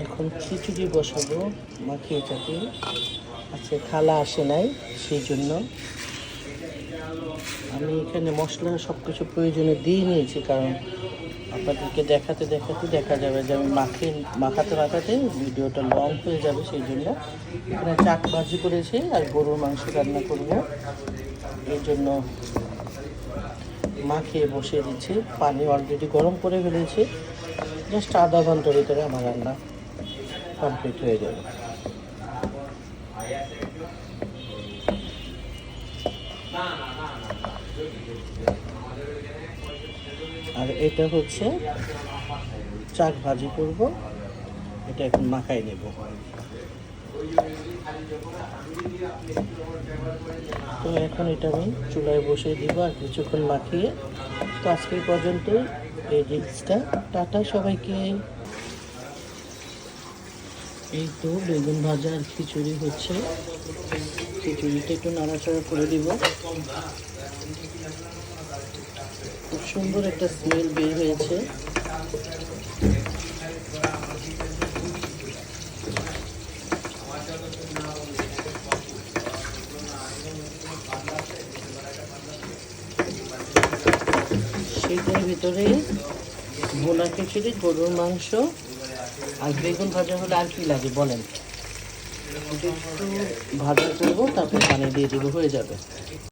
এখন খিচুড়ি বসাবো মাখিয়ে চাপিয়ে। আজকে খালা আসে নাই, সেই জন্য আমি এখানে মশলা সব কিছু প্রয়োজনে দিয়ে নিয়েছি, কারণ আপনাদেরকে দেখাতে দেখাতে দেখা যাবে যে আমি মাখাতে মাখাতে ভিডিওটা লং হয়ে যাবে, সেই জন্য এখানে চাক ভাজি করেছি আর গরুর মাংস রান্না করব। এই জন্য মাখিয়ে বসিয়ে দিচ্ছি, পানি অলরেডি গরম করে ফেলেছি। জাস্ট আধা ঘন্টার ভিতরে আমার রান্না কমপ্লিট হয়ে যাবে। আর এটা হচ্ছে চাক ভাজি করব, এটা এখন মাখাই নেব। তো এখন এটা আমি চুলায় বসিয়ে দিব আর কিছুক্ষণ মাখিয়ে। তো আজকের পর্যন্ত এই রিলসটা, টাটা সবাইকে। এই তো বেগুন ভাজা আর খিচুড়ি হচ্ছে, খিচুড়িটা একটু নাড়াচাড়া করে দিব। খুব সুন্দর একটা স্মেল বের হয়েছে। সেইটার ভিতরে ভোনা খিচুড়ি, গরুর মাংস আর বেগুন ভাজা হলে আর কি লাগে বলেন। একটু ভাজা করবো, তারপর পানি দিয়ে দিব, হয়ে যাবে।